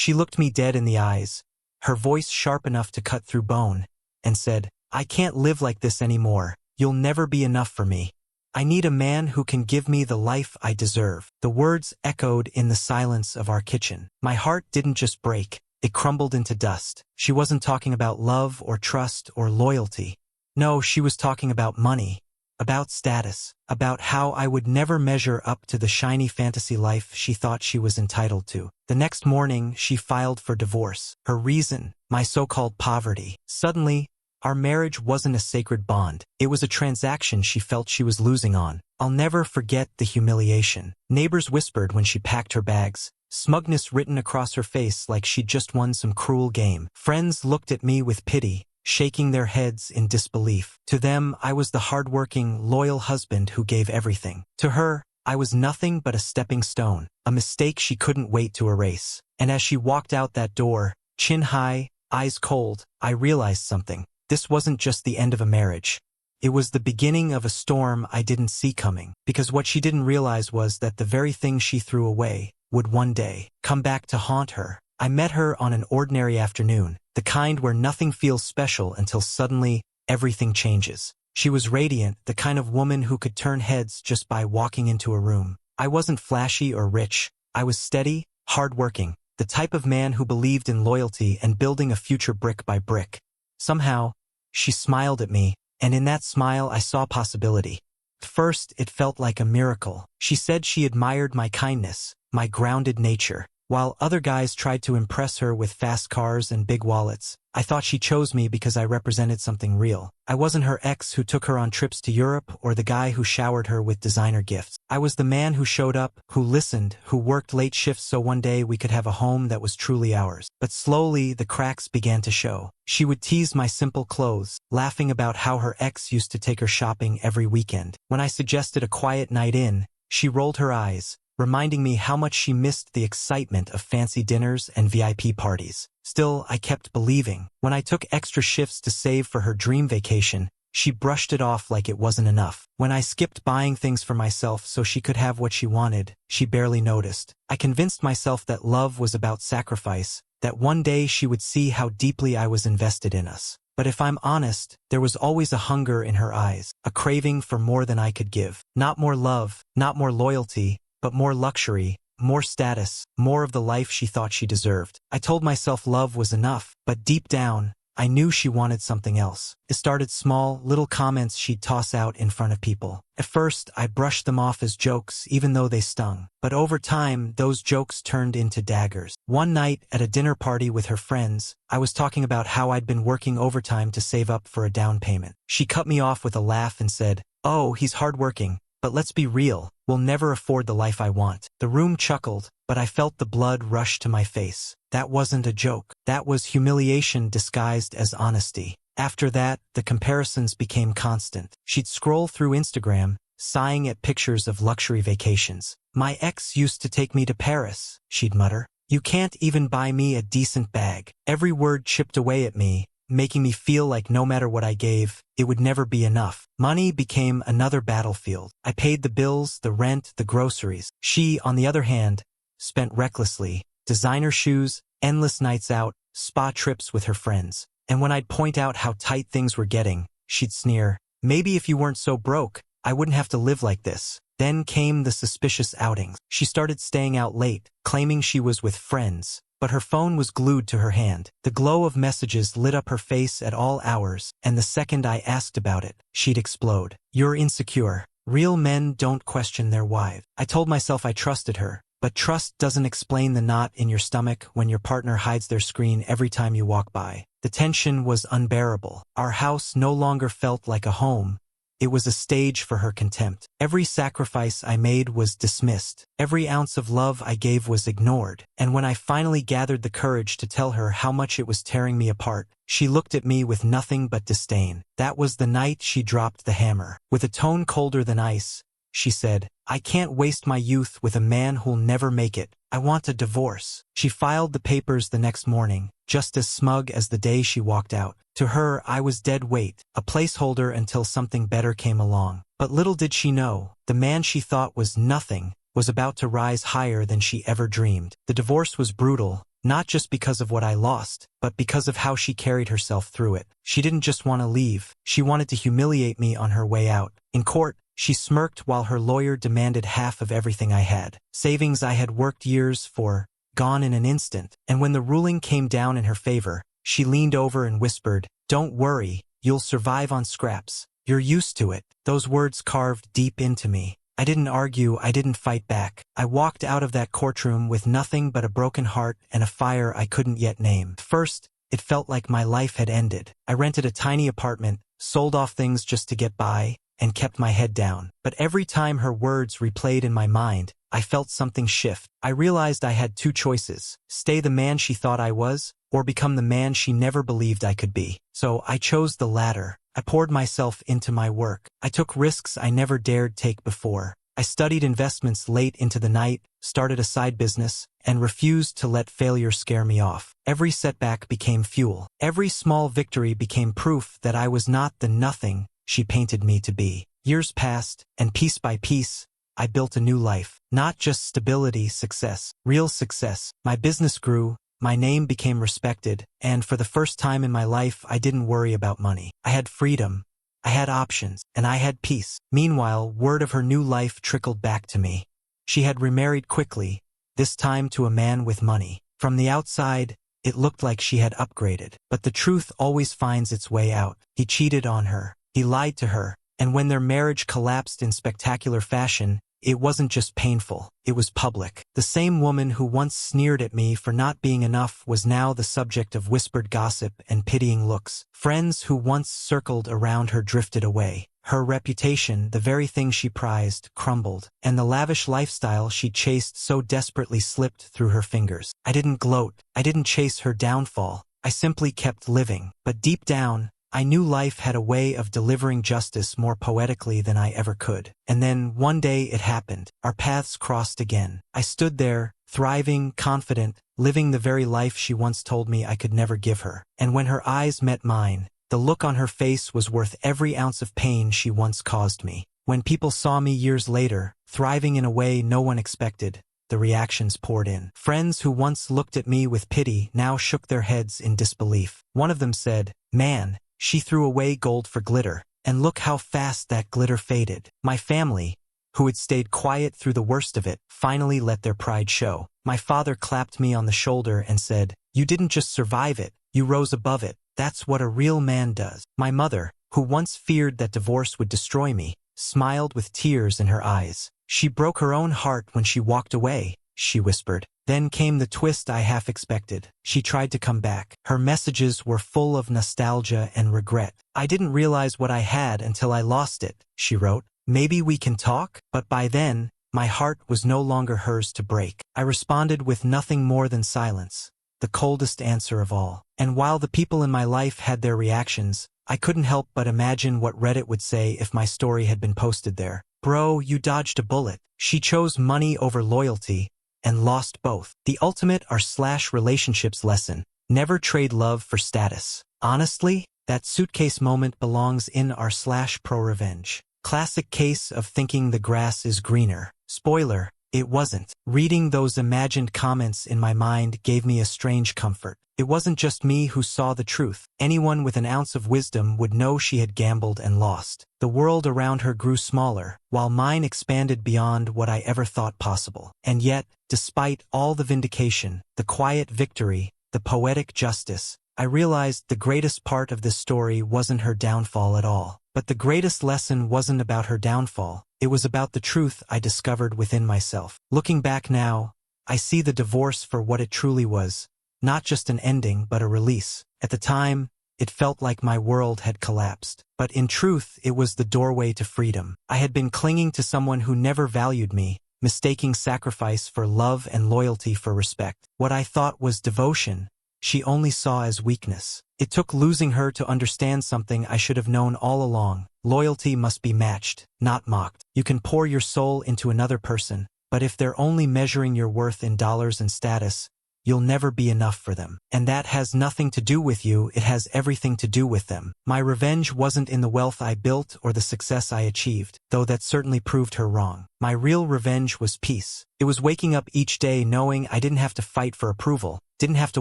She looked me dead in the eyes, her voice sharp enough to cut through bone, and said, "I can't live like this anymore. You'll never be enough for me. I need a man who can give me the life I deserve." The words echoed in the silence of our kitchen. My heart didn't just break, it crumbled into dust. She wasn't talking about love or trust or loyalty. No, she was talking about money, about status, about how I would never measure up to the shiny fantasy life she thought she was entitled to. The next morning, she filed for divorce. Her reason, my so-called poverty. Suddenly, our marriage wasn't a sacred bond. It was a transaction she felt she was losing on. I'll never forget the humiliation. Neighbors whispered when she packed her bags, smugness written across her face like she'd just won some cruel game. Friends looked at me with pity, shaking their heads in disbelief. To them, I was the hardworking, loyal husband who gave everything. To her, I was nothing but a stepping stone, a mistake she couldn't wait to erase. And as she walked out that door, chin high, eyes cold, I realized something. This wasn't just the end of a marriage. It was the beginning of a storm I didn't see coming. Because what she didn't realize was that the very thing she threw away would one day come back to haunt her. I met her on an ordinary afternoon, the kind where nothing feels special until suddenly everything changes. She was radiant, the kind of woman who could turn heads just by walking into a room. I wasn't flashy or rich. I was steady, hardworking, the type of man who believed in loyalty and building a future brick by brick. Somehow, she smiled at me, and in that smile I saw possibility. At first, it felt like a miracle. She said she admired my kindness, my grounded nature. While other guys tried to impress her with fast cars and big wallets, I thought she chose me because I represented something real. I wasn't her ex who took her on trips to Europe or the guy who showered her with designer gifts. I was the man who showed up, who listened, who worked late shifts so one day we could have a home that was truly ours. But slowly, the cracks began to show. She would tease my simple clothes, laughing about how her ex used to take her shopping every weekend. When I suggested a quiet night in, she rolled her eyes, reminding me how much she missed the excitement of fancy dinners and VIP parties. Still, I kept believing. When I took extra shifts to save for her dream vacation, she brushed it off like it wasn't enough. When I skipped buying things for myself so she could have what she wanted, she barely noticed. I convinced myself that love was about sacrifice, that one day she would see how deeply I was invested in us. But if I'm honest, there was always a hunger in her eyes, a craving for more than I could give. Not more love, not more loyalty, but more luxury, more status, more of the life she thought she deserved. I told myself love was enough, but deep down, I knew she wanted something else. It started small, little comments she'd toss out in front of people. At first, I brushed them off as jokes, even though they stung. But over time, those jokes turned into daggers. One night, at a dinner party with her friends, I was talking about how I'd been working overtime to save up for a down payment. She cut me off with a laugh and said, "Oh, he's hardworking. But let's be real, we'll never afford the life I want." The room chuckled, but I felt the blood rush to my face. That wasn't a joke. That was humiliation disguised as honesty. After that, the comparisons became constant. She'd scroll through Instagram, sighing at pictures of luxury vacations. "My ex used to take me to Paris," she'd mutter. "You can't even buy me a decent bag." Every word chipped away at me, making me feel like no matter what I gave, it would never be enough. Money became another battlefield. I paid the bills, the rent, the groceries. She, on the other hand, spent recklessly. Designer shoes, endless nights out, spa trips with her friends. And when I'd point out how tight things were getting, she'd sneer, "Maybe if you weren't so broke, I wouldn't have to live like this." Then came the suspicious outings. She started staying out late, claiming she was with friends. But her phone was glued to her hand. The glow of messages lit up her face at all hours, and the second I asked about it, she'd explode. "You're insecure. Real men don't question their wives." I told myself I trusted her, but trust doesn't explain the knot in your stomach when your partner hides their screen every time you walk by. The tension was unbearable. Our house no longer felt like a home. It was a stage for her contempt. Every sacrifice I made was dismissed. Every ounce of love I gave was ignored. And when I finally gathered the courage to tell her how much it was tearing me apart, she looked at me with nothing but disdain. That was the night she dropped the hammer. With a tone colder than ice, she said, "I can't waste my youth with a man who'll never make it. I want a divorce." She filed the papers the next morning, just as smug as the day she walked out. To her, I was dead weight, a placeholder until something better came along. But little did she know, the man she thought was nothing was about to rise higher than she ever dreamed. The divorce was brutal, not just because of what I lost, but because of how she carried herself through it. She didn't just want to leave, she wanted to humiliate me on her way out. In court, she smirked while her lawyer demanded half of everything I had. Savings I had worked years for, gone in an instant. And when the ruling came down in her favor, she leaned over and whispered, "Don't worry, you'll survive on scraps. You're used to it." Those words carved deep into me. I didn't argue, I didn't fight back. I walked out of that courtroom with nothing but a broken heart and a fire I couldn't yet name. First, it felt like my life had ended. I rented a tiny apartment, sold off things just to get by, and kept my head down. But every time her words replayed in my mind, I felt something shift. I realized I had two choices: stay the man she thought I was, or become the man she never believed I could be. So I chose the latter. I poured myself into my work. I took risks I never dared take before. I studied investments late into the night, started a side business, and refused to let failure scare me off. Every setback became fuel. Every small victory became proof that I was not the nothing she painted me to be. Years passed, and piece by piece, I built a new life. Not just stability, success, real success. My business grew, my name became respected, and for the first time in my life I didn't worry about money. I had freedom, I had options, and I had peace. Meanwhile, word of her new life trickled back to me. She had remarried quickly, this time to a man with money. From the outside, it looked like she had upgraded. But the truth always finds its way out. He cheated on her, he lied to her, and when their marriage collapsed in spectacular fashion, it wasn't just painful, it was public. The same woman who once sneered at me for not being enough was now the subject of whispered gossip and pitying looks. Friends who once circled around her drifted away. Her reputation, the very thing she prized, crumbled, and the lavish lifestyle she chased so desperately slipped through her fingers. I didn't gloat, I didn't chase her downfall, I simply kept living. But deep down, I knew life had a way of delivering justice more poetically than I ever could. And then, one day it happened. Our paths crossed again. I stood there, thriving, confident, living the very life she once told me I could never give her. And when her eyes met mine, the look on her face was worth every ounce of pain she once caused me. When people saw me years later, thriving in a way no one expected, the reactions poured in. Friends who once looked at me with pity now shook their heads in disbelief. One of them said, "Man, she threw away gold for glitter, and look how fast that glitter faded." My family, who had stayed quiet through the worst of it, finally let their pride show. My father clapped me on the shoulder and said, "You didn't just survive it, you rose above it. That's what a real man does." My mother, who once feared that divorce would destroy me, smiled with tears in her eyes. "She broke her own heart when she walked away," she whispered. Then came the twist I half expected. She tried to come back. Her messages were full of nostalgia and regret. "I didn't realize what I had until I lost it," she wrote. "Maybe we can talk?" But by then, my heart was no longer hers to break. I responded with nothing more than silence, the coldest answer of all. And while the people in my life had their reactions, I couldn't help but imagine what Reddit would say if my story had been posted there. "Bro, you dodged a bullet. She chose money over loyalty, and lost both." The ultimate r/relationships lesson: never trade love for status. Honestly, that suitcase moment belongs in r/pro revenge. Classic case of thinking the grass is greener. Spoiler, it wasn't. Reading those imagined comments in my mind gave me a strange comfort. It wasn't just me who saw the truth. Anyone with an ounce of wisdom would know she had gambled and lost. The world around her grew smaller, while mine expanded beyond what I ever thought possible. And yet, despite all the vindication, the quiet victory, the poetic justice, I realized the greatest part of this story wasn't her downfall at all. But the greatest lesson wasn't about her downfall. It was about the truth I discovered within myself. Looking back now, I see the divorce for what it truly was. Not just an ending, but a release. At the time, it felt like my world had collapsed. But in truth, it was the doorway to freedom. I had been clinging to someone who never valued me, mistaking sacrifice for love and loyalty for respect. What I thought was devotion, she only saw as weakness. It took losing her to understand something I should have known all along. Loyalty must be matched, not mocked. You can pour your soul into another person, but if they're only measuring your worth in dollars and status, you'll never be enough for them. And that has nothing to do with you, it has everything to do with them. My revenge wasn't in the wealth I built or the success I achieved, though that certainly proved her wrong. My real revenge was peace. It was waking up each day knowing I didn't have to fight for approval, didn't have to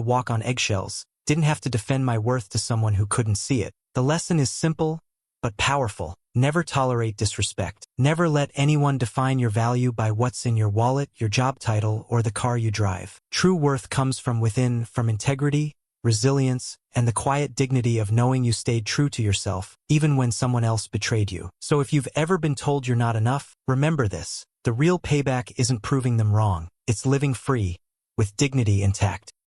walk on eggshells, didn't have to defend my worth to someone who couldn't see it. The lesson is simple, but powerful. Never tolerate disrespect. Never let anyone define your value by what's in your wallet, your job title, or the car you drive. True worth comes from within, from integrity, resilience, and the quiet dignity of knowing you stayed true to yourself, even when someone else betrayed you. So if you've ever been told you're not enough, remember this. The real payback isn't proving them wrong. It's living free, with dignity intact.